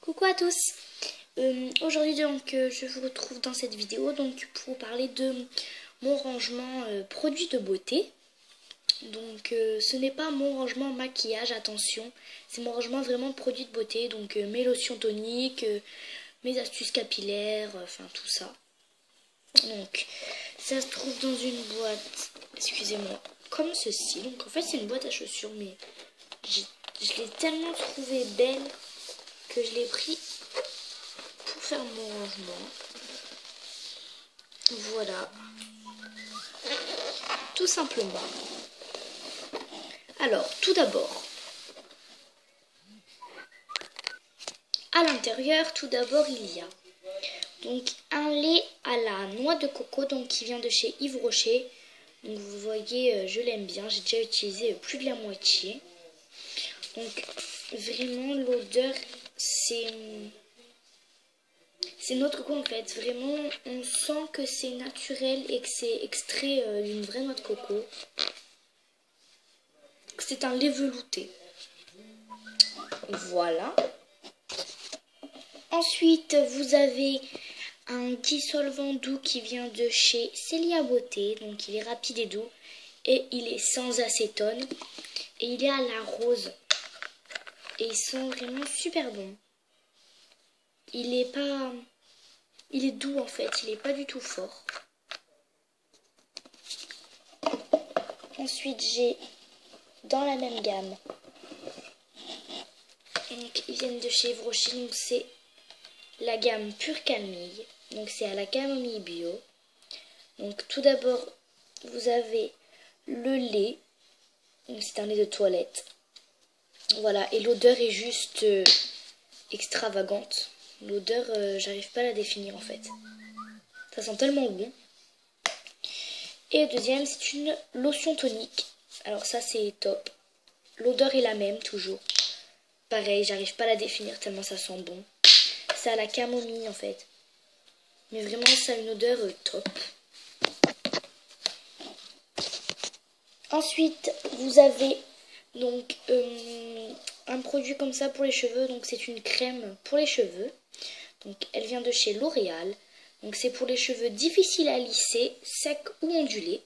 Coucou à tous. Aujourd'hui donc je vous retrouve dans cette vidéo donc pour vous parler de mon rangement produits de beauté. Donc ce n'est pas mon rangement maquillage, attention, c'est mon rangement vraiment de produits de beauté, donc mes lotions toniques, mes astuces capillaires, enfin tout ça. Donc ça se trouve dans une boîte, excusez-moi, comme ceci. Donc en fait c'est une boîte à chaussures, mais je l'ai tellement trouvée belle que je l'ai pris pour faire mon rangement. Voilà, tout simplement. Alors, tout d'abord, à l'intérieur, tout d'abord, il y a donc un lait à la noix de coco, donc qui vient de chez Yves Rocher. Donc vous voyez, je l'aime bien, j'ai déjà utilisé plus de la moitié. Donc vraiment l'odeur, c'est notre goût en fait. Vraiment, on sent que c'est naturel et que c'est extrait d'une vraie noix de coco. C'est un lait velouté. Voilà. Ensuite, vous avez un dissolvant doux qui vient de chez Célia Beauté. Donc il est rapide et doux. Et il est sans acétone. Et il est à la rose. Et ils sont vraiment super bons. Il est doux en fait. Il n'est pas du tout fort. Ensuite, j'ai dans la même gamme. Donc ils viennent de chez Yves Rocher. Donc c'est la gamme Pure Camille. Donc c'est à la camomille bio. Donc tout d'abord, vous avez le lait. C'est un lait de toilette. Voilà, et l'odeur est juste extravagante. L'odeur, j'arrive pas à la définir en fait. Ça sent tellement bon. Et le deuxième, c'est une lotion tonique. Alors ça, c'est top. L'odeur est la même, toujours. Pareil, j'arrive pas à la définir tellement ça sent bon. C'est à la camomille en fait. Mais vraiment, ça a une odeur top. Ensuite, vous avez donc un produit comme ça pour les cheveux. Donc c'est une crème pour les cheveux. Donc elle vient de chez L'Oréal. Donc c'est pour les cheveux difficiles à lisser, secs ou ondulés.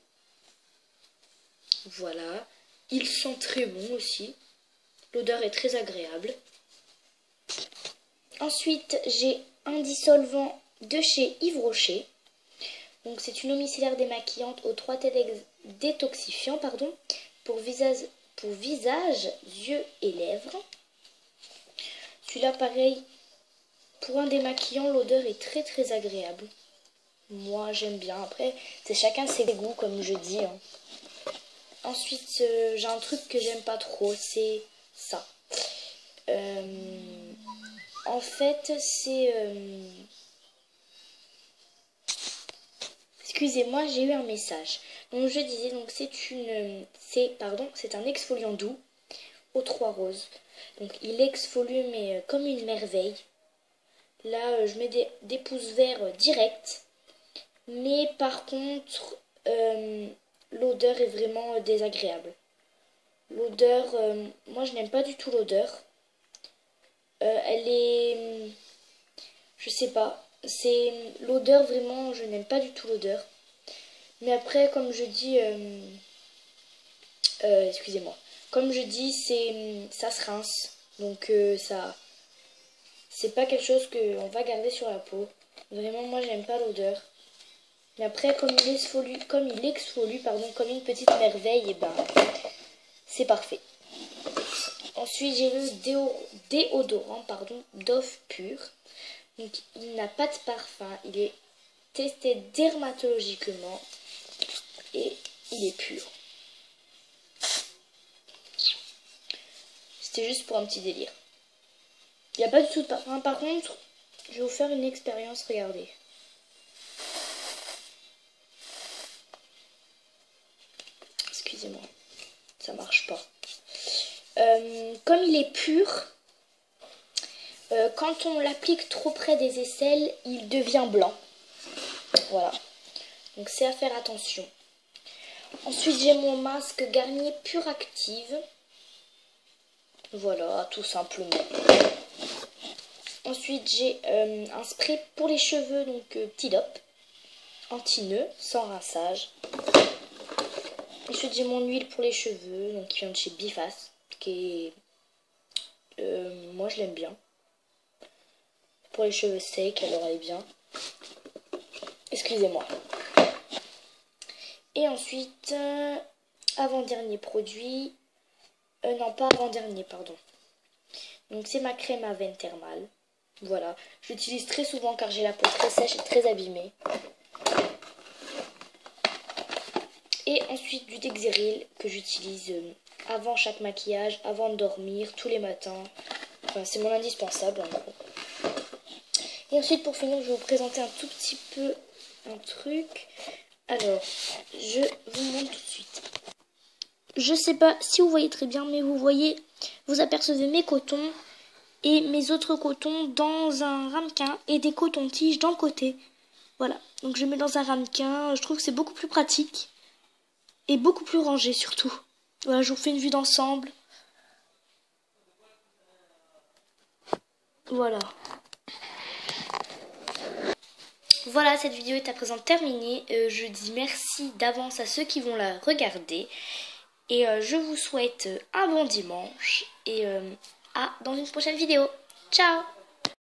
Voilà. Ils sont très bons aussi. L'odeur est très agréable. Ensuite, j'ai un dissolvant de chez Yves Rocher. Donc c'est une eau micellaire démaquillante aux 3 détoxifiants pour visage, yeux et lèvres. Celui-là pareil, pour un démaquillant, l'odeur est très très agréable. Moi j'aime bien, après c'est chacun ses goûts comme je dis. Ensuite j'ai un truc que j'aime pas trop, c'est ça. En fait c'est... Excusez-moi, j'ai eu un message. Donc je disais, donc c'est un exfoliant doux aux 3 roses. Donc il exfolie mais comme une merveille. Là je mets des pouces verts directs. Mais par contre l'odeur est vraiment désagréable. L'odeur, moi je n'aime pas du tout l'odeur. Elle est, je sais pas. C'est l'odeur vraiment, je n'aime pas du tout l'odeur. Mais après, comme je dis, excusez-moi. Comme je dis, ça se rince. Donc ça, c'est pas quelque chose qu'on va garder sur la peau. Vraiment, moi j'aime pas l'odeur. Mais après, comme il exfolie, comme une petite merveille, et ben, c'est parfait. Ensuite, j'ai le déodorant, Dove Pure. Donc, il n'a pas de parfum, il est testé dermatologiquement et il est pur. C'était juste pour un petit délire. Il n'y a pas du tout de parfum. Par contre, je vais vous faire une expérience, regardez. Excusez-moi, ça marche pas. Comme il est pur, quand on l'applique trop près des aisselles, il devient blanc. Voilà. Donc c'est à faire attention. Ensuite, j'ai mon masque Garnier Pure Active. Voilà, tout simplement. Ensuite, j'ai un spray pour les cheveux, donc petit dop, anti-nœud, sans rinçage. Ensuite, j'ai mon huile pour les cheveux, donc qui vient de chez Biface, qui est... moi, je l'aime bien. Pour les cheveux secs, alors elle est bien. Excusez-moi. Et ensuite, avant-dernier produit. Non, pas avant-dernier, pardon. Donc c'est ma crème à veine thermale. Voilà. J'utilise très souvent car j'ai la peau très sèche et très abîmée. Et ensuite du Dexeril que j'utilise avant chaque maquillage, avant de dormir, tous les matins. Enfin, c'est mon indispensable en gros. Et ensuite pour finir, je vais vous présenter un tout petit peu un truc. Alors, je vous montre tout de suite. Je sais pas si vous voyez très bien, mais vous voyez, vous apercevez mes cotons et mes autres cotons dans un ramequin et des cotons-tiges dans le côté. Voilà, donc je mets dans un ramequin, je trouve que c'est beaucoup plus pratique et beaucoup plus rangé surtout. Voilà, je vous fais une vue d'ensemble. Voilà. Voilà, cette vidéo est à présent terminée. Je dis merci d'avance à ceux qui vont la regarder. Et je vous souhaite un bon dimanche. Et à dans une prochaine vidéo. Ciao!